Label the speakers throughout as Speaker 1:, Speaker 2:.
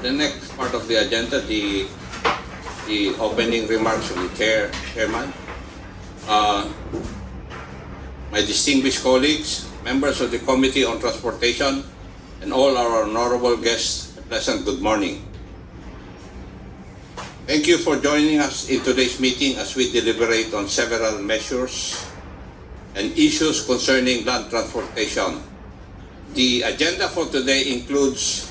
Speaker 1: The next part of the agenda, the opening remarks of the chairman. My distinguished colleagues, members of the Committee on Transportation, and all our honorable guests, a pleasant good morning. Thank you for joining us in today's meeting as we deliberate on several measures and issues concerning land transportation. The agenda for today includes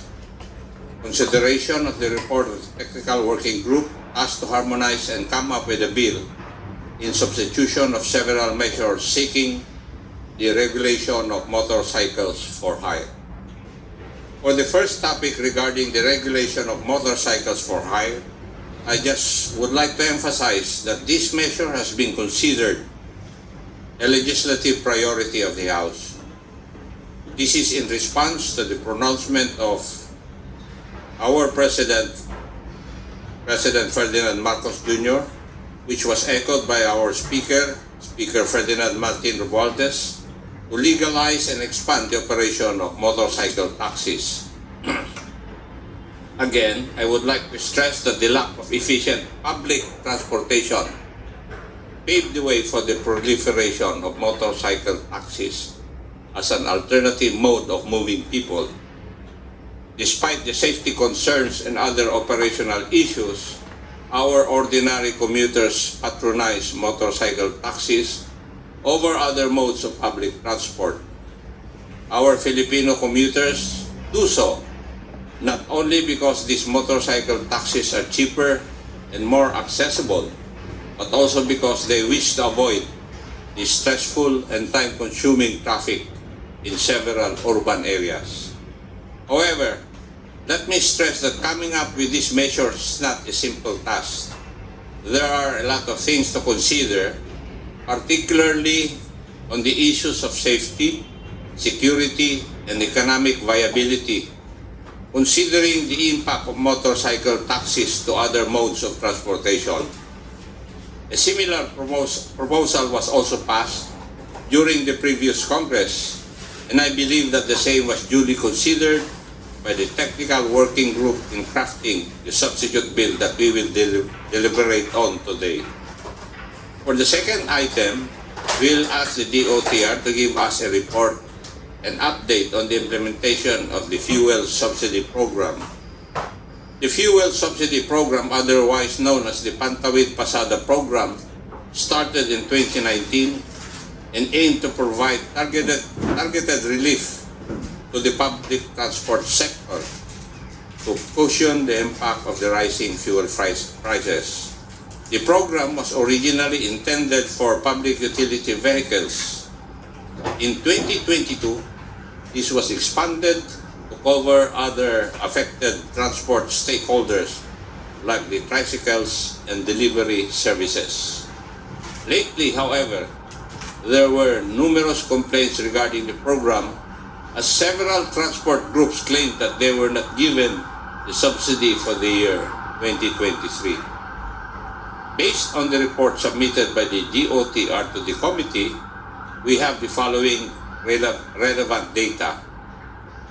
Speaker 1: consideration of the report of the Technical Working Group asked to harmonize and come up with a bill in substitution of several measures seeking the regulation of motorcycles for hire. For the first topic regarding the regulation of motorcycles for hire, I just would like to emphasize that this measure has been considered a legislative priority of the House. This is in response to the pronouncement of our President Ferdinand Marcos Jr., which was echoed by our Speaker Ferdinand Martin Romualdez, to legalize and expand the operation of motorcycle taxis. Again, I would like to stress that the lack of efficient public transportation paved the way for the proliferation of motorcycle taxis as an alternative mode of moving people. Despite the safety concerns and other operational issues, our ordinary commuters patronize motorcycle taxis over other modes of public transport. Our Filipino commuters do so not only because these motorcycle taxis are cheaper and more accessible, but also because they wish to avoid the stressful and time-consuming traffic in several urban areas. However, let me stress that coming up with this measure is not a simple task. There are a lot of things to consider, particularly on the issues of safety, security, and economic viability, considering the impact of motorcycle taxis to other modes of transportation. A similar proposal was also passed during the previous Congress, and I believe that the same was duly considered by the Technical Working Group in crafting the substitute bill that we will deliberate on today. For the second item, we'll ask the DOTR to give us a report and update on the implementation of the fuel subsidy program. The fuel subsidy program, otherwise known as the Pantawid Pasada program, started in 2019 and aimed to provide targeted relief to the public transport sector to cushion the impact of the rising fuel prices. The program was originally intended for public utility vehicles. In 2022, this was expanded to cover other affected transport stakeholders like the tricycles and delivery services. Lately, however, there were numerous complaints regarding the program, as several transport groups claimed that they were not given the subsidy for the year 2023. Based on the report submitted by the DOTR to the committee, we have the following relevant data.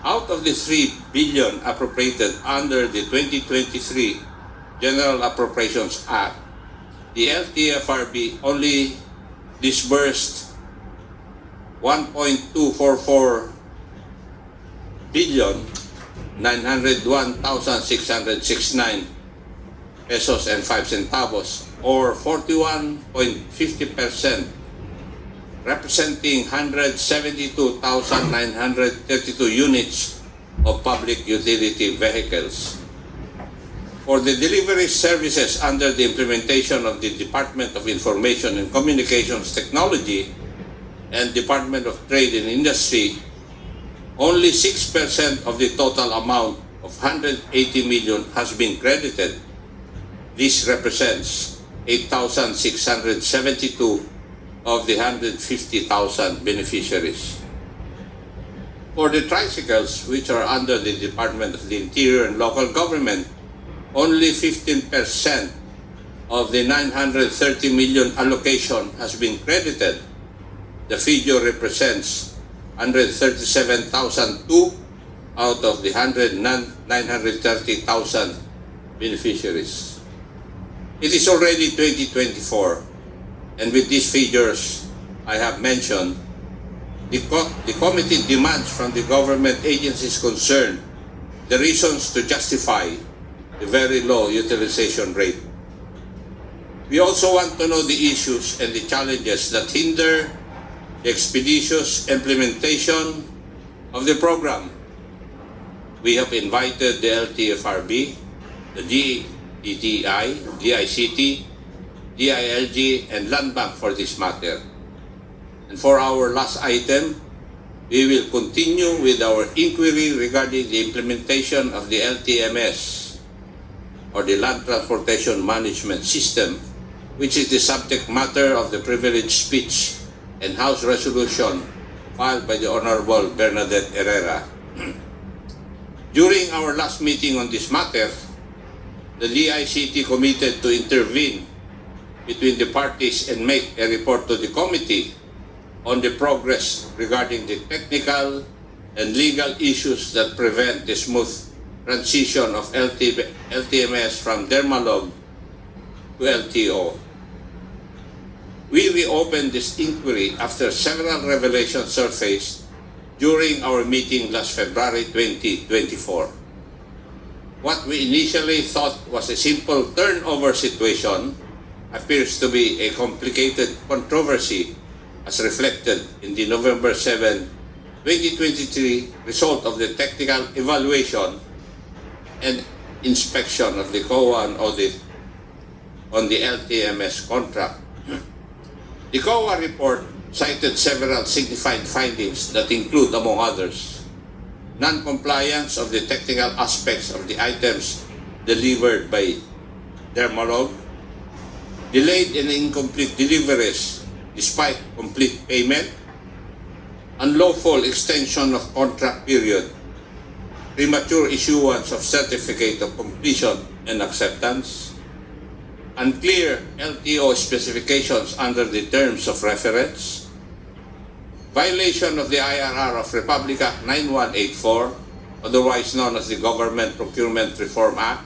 Speaker 1: Out of the 3 billion appropriated under the 2023 General Appropriations Act, the LTFRB only disbursed 1.244 billion 901,669 pesos and 5 centavos, or 41.50%, representing 172,932 units of public utility vehicles. For the delivery services under the implementation of the Department of Information and Communications Technology and Department of Trade and Industry, only 6% of the total amount of 180 million has been credited. This represents 8,672 of the 150,000 beneficiaries. For the tricycles, which are under the Department of the Interior and Local Government, only 15% of the 930 million allocation has been credited. The figure represents 137,002 out of the 930,000 beneficiaries. It is already 2024, and with these figures I have mentioned, the committee demands from the government agencies concerned the reasons to justify the very low utilization rate. We also want to know the issues and the challenges that hinder the expeditious implementation of the program. We have invited the LTFRB, the DETI, DICT, DILG, and Land Bank for this matter. And for our last item, we will continue with our inquiry regarding the implementation of the LTMS, or the Land Transportation Management System, which is the subject matter of the privileged speech and House resolution filed by the Honorable Bernadette Herrera. During our last meeting on this matter, the DICT committed to intervene between the parties and make a report to the committee on the progress regarding the technical and legal issues that prevent the smooth transition of LTMS from Dermalog to LTO. We reopened this inquiry after several revelations surfaced during our meeting last February 2024. What we initially thought was a simple turnover situation appears to be a complicated controversy, as reflected in the November 7, 2023 result of the technical evaluation and inspection of the COA audit on the LTMS contract. The COA report cited several significant findings that include, among others, non-compliance of the technical aspects of the items delivered by Dermalog, delayed and incomplete deliveries despite complete payment, unlawful extension of contract period, premature issuance of certificate of completion and acceptance, unclear LTO specifications under the terms of reference, violation of the IRR of Republic Act 9184, otherwise known as the Government Procurement Reform Act,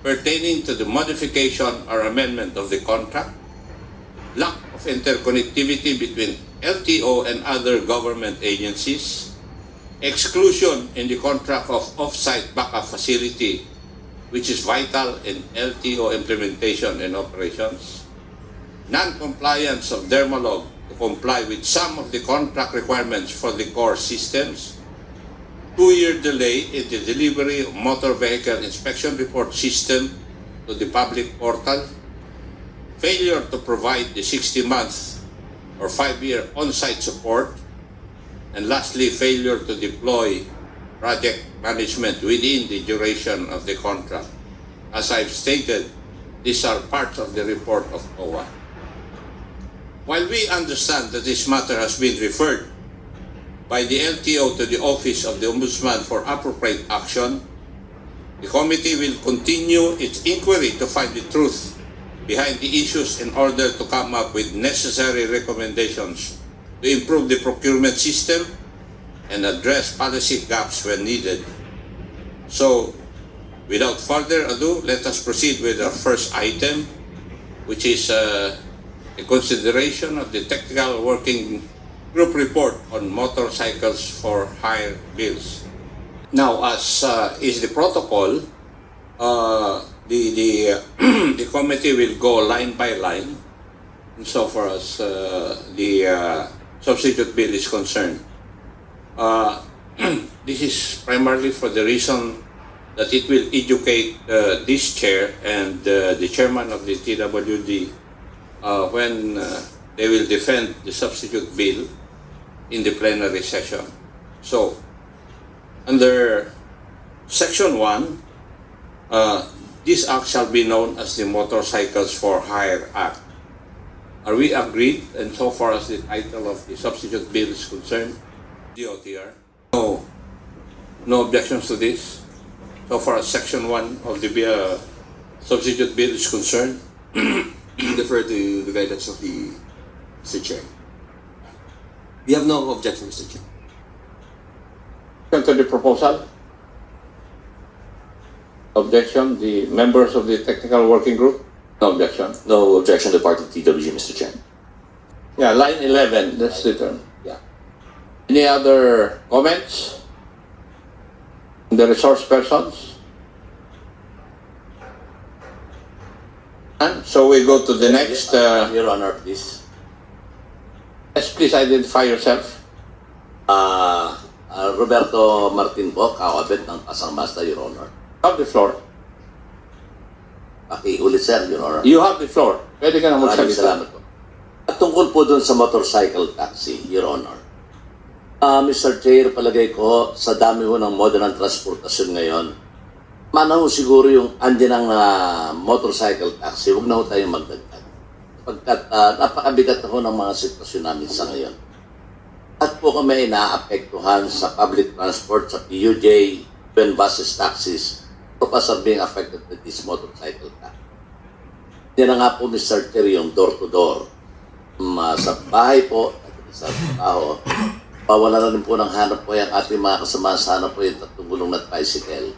Speaker 1: pertaining to the modification or amendment of the contract, lack of interconnectivity between LTO and other government agencies, exclusion in the contract of off-site backup facility, which is vital in LTO implementation and operations, non-compliance of Dermalog to comply with some of the contract requirements for the core systems, 2-year delay in the delivery of motor vehicle inspection report system to the public portal, failure to provide the 60-month or 5-year on-site support, and lastly, failure to deploy project management within the duration of the contract. As I've stated, these are parts of the report of COA. While we understand that this matter has been referred by the LTO to the Office of the Ombudsman for appropriate action, the committee will continue its inquiry to find the truth behind the issues in order to come up with necessary recommendations to improve the procurement system and address policy gaps when needed. So, without further ado, let us proceed with our first item, which is a consideration of the Technical Working Group report on motorcycles for hire bills. Now, as is the protocol, the committee will go line by line so far as the substitute bill is concerned. This is primarily for the reason that it will educate this chair and the chairman of the TWD when they will defend the substitute bill in the plenary session. So, under Section 1, this act shall be known as the Motorcycles for Hire Act. Are we agreed? And so far as the title of the substitute bill is concerned, DOTR? No objections to this? So far as Section 1 of the substitute bill is concerned?
Speaker 2: Defer to the guidance of the Mr. Chair. We have no objection, Mr. Chair.
Speaker 1: To the proposal? Objection. The members of the technical working group? No objection.
Speaker 3: No objection to part of TWG, Mr. Chair.
Speaker 1: Yeah, line 11, that's the term. Yeah. Any other comments? The resource persons? And so we go to the next.
Speaker 4: Your Honor, please.
Speaker 1: Yes, please identify yourself.
Speaker 4: Roberto Martin po, ka-Obet ng Pasang Basta, Your Honor.
Speaker 1: You have the floor.
Speaker 4: Pakiulit, sir, Your Honor.
Speaker 1: You have the floor. Pwede ka na
Speaker 4: Maraming
Speaker 1: magsalita.
Speaker 4: salamat po. At tungkol po dun sa motorcycle taxi, Your Honor. Mr. Chair, palagay ko, sa dami ho ng modern transportasyon ngayon, mana ho siguro yung andyan ng motorcycle taxi, huwag na ho tayong magdagdag. Pagkat napakabigat na ho ng mga sitwasyon namin sa ngayon. At po kami ay naapektuhan sa public transport, sa PUJ, even buses, taxis, purpose are being affected with this motorcycle tax. Yan na nga po, Mr. Chair, yung door-to-door. Sa bahay po, at sa trabaho, pawala na rin po ng hanap po yung ating mga kasama sa hanap po yung tatlong gulong na tricycle.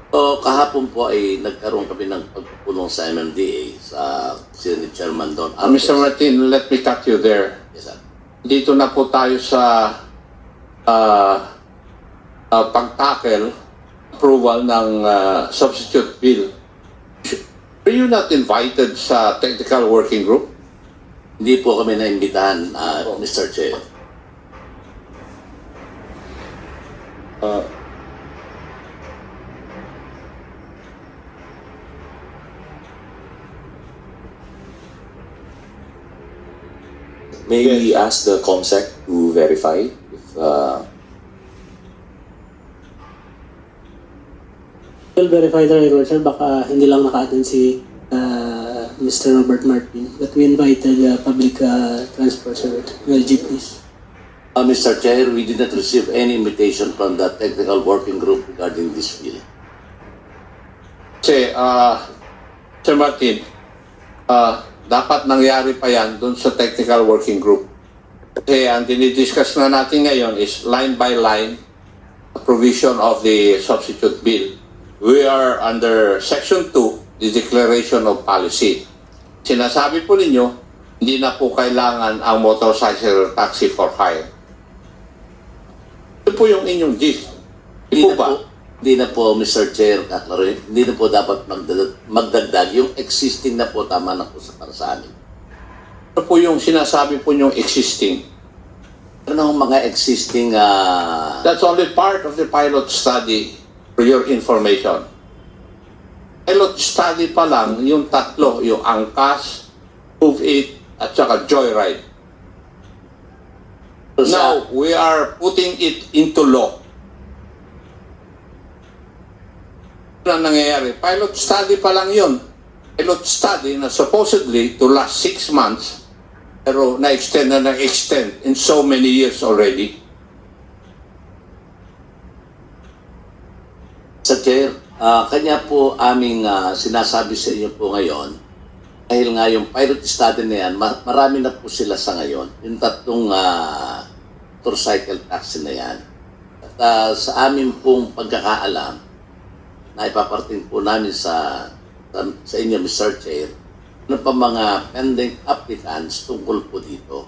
Speaker 4: So, kahapon po ay nagkaroon kami ng pagpupulong sa MMDA, sa Senate Chairman Don.
Speaker 1: Mr. Martin, let me cut you there.
Speaker 4: Yes, sir.
Speaker 1: Dito na po tayo sa pag-tackle, approval ng substitute bill. Are you not invited sa technical working group?
Speaker 4: Hindi po kami naimbitahan, Mr. Chair.
Speaker 3: May we ask the COMSEC to verify if
Speaker 5: We'll verify the record, sir. Baka hindi lang naka-attend si Mr. Robert Martin. But we invited public transport, sir. jeepneys.
Speaker 4: Mr. Chair, we did not receive any invitation from the technical working group regarding this bill.
Speaker 1: Kasi, Sir Martin, dapat nangyari pa yan dun sa technical working group. Kasi ang dinidiscuss na natin ngayon is line by line provision of the substitute bill. We are under Section 2, the Declaration of Policy. Sinasabi po ninyo, hindi na po kailangan ang motorcycle taxi for hire. Ito po yung inyong gist. Di po ba?
Speaker 4: Hindi na po, Mr. Chair, hindi na po dapat magdagdag. Yung existing na po, tama na po para sa amin.
Speaker 1: Ano po yung sinasabi po yung existing?
Speaker 4: Ano ang mga existing...
Speaker 1: That's only part of the pilot study for your information. Pilot study pa lang, yung tatlo, yung angkas, move it, at saka joyride. Now, we are putting it into law. Ano nangyayari? Pilot study pa lang yun. Pilot study na supposedly to last 6 months, pero na-extend na na-extend in so many years already.
Speaker 4: Sa Chair, kanya po aming sinasabi sa inyo po ngayon, dahil nga yung pilot study na yan, marami na po sila sa ngayon. Yung tatlong motorcycle taxi na yan. At sa amin pong pagkakaalam, na ipaparting po namin sa inyo, Mr. Chair, ano pa mga pending applicants tungkol po dito.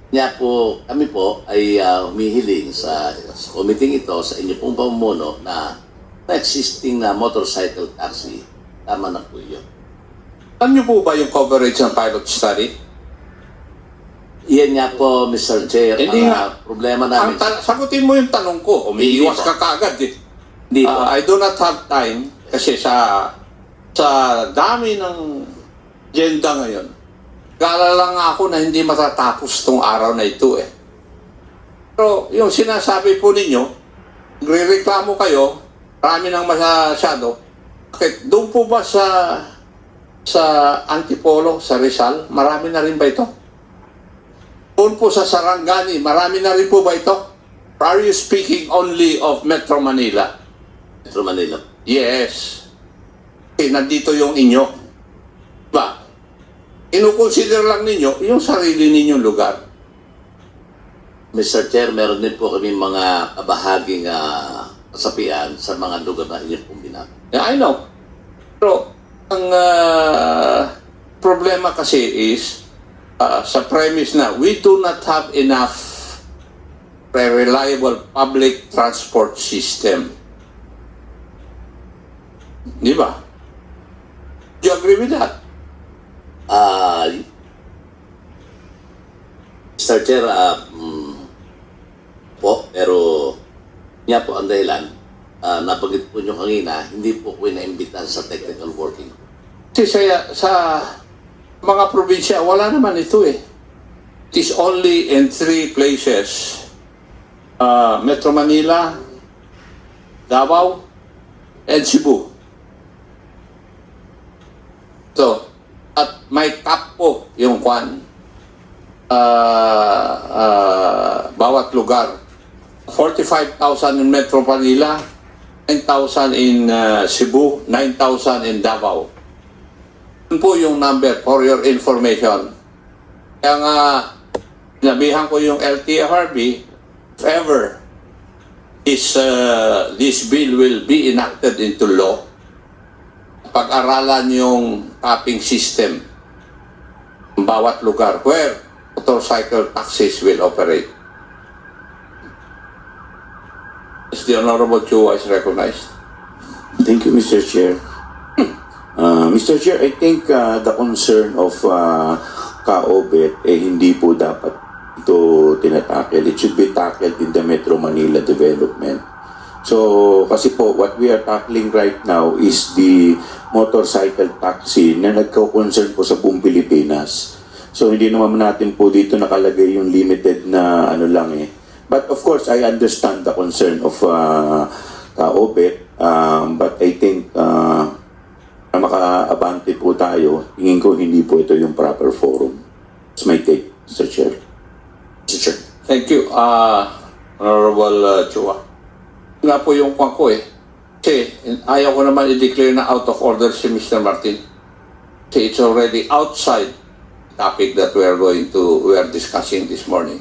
Speaker 4: Kaya po, kami po ay humihiling sa committee ito, sa inyo pong pamumuno na existing na motorcycle taxi, tama na po yun.
Speaker 1: Alam niyo po ba yung coverage ng pilot study?
Speaker 4: Iyan nga po, Mr. Chair,
Speaker 1: Hindi
Speaker 4: ang
Speaker 1: nga.
Speaker 4: problema namin.
Speaker 1: Sagutin mo yung tanong ko. Umiiwas ka kaagad eh.
Speaker 4: Hindi po.
Speaker 1: I do not have time kasi sa dami ng agenda ngayon, kaalala nga ako na hindi matatapos tong araw na ito eh. Pero yung sinasabi po ninyo, nagre-reklamo kayo, marami nang masyado. Bakit? Doon po ba sa Antipolo, sa Rizal, marami na rin ba ito? Doon po sa Sarangani, marami na rin po ba ito? Or are you speaking only of Metro Manila?
Speaker 4: Metro Manila.
Speaker 1: Yes. Okay, nandito yung inyo. Diba? Inukonsider lang ninyo yung sarili ninyong lugar.
Speaker 4: Mr. Chair, meron din po kami mga kabahaging kasapian sa mga lugar na inyong pong binaba.
Speaker 1: Yeah, I know. Pero ang problema kasi is sa premise na we do not have enough reliable public transport system. Di ba? Do you agree with that?
Speaker 4: Mr. Chair, po, pero niya po ang dahilan, nabanggit po nyo kanina, hindi po ko inaimbitahan sa technical working.
Speaker 1: Kasi sa mga probinsya, wala naman ito eh. It is only in 3 places. Metro Manila, Davao, and Cebu. So, at may cap po yung kwan. Bawat lugar. 45,000 in Metro Manila, 9,000 in Cebu, 9,000 in Davao. Yun po yung number for your information. Kaya nga, nabihan ko yung LTFRB, if ever this bill will be enacted into law, pag-aralan yung tapping system ng bawat lugar where motorcycle taxis will operate. Is the Honorable Chua is recognized?
Speaker 6: Thank you, Mr. Chair. Mr. Chair, I think the concern of Obet hindi po dapat ito tinatackle. It should be tackled in the Metro Manila development. So, kasi po, what we are tackling right now is the motorcycle taxi na nagko-concern po sa buong Pilipinas. So, hindi naman natin po dito nakalagay yung limited na ano lang eh. But of course, I understand the concern of Obet. But I think na maka-abante po tayo, tingin ko hindi po ito yung proper forum. That's my take, Mr. Chair. Mr. Chair.
Speaker 1: Thank you, Honorable Chua. Nga po yung kwan ko eh. Kasi ayaw ko naman i-declare na out of order si Mr. Martin. Kasi it's already outside topic that we are discussing this morning.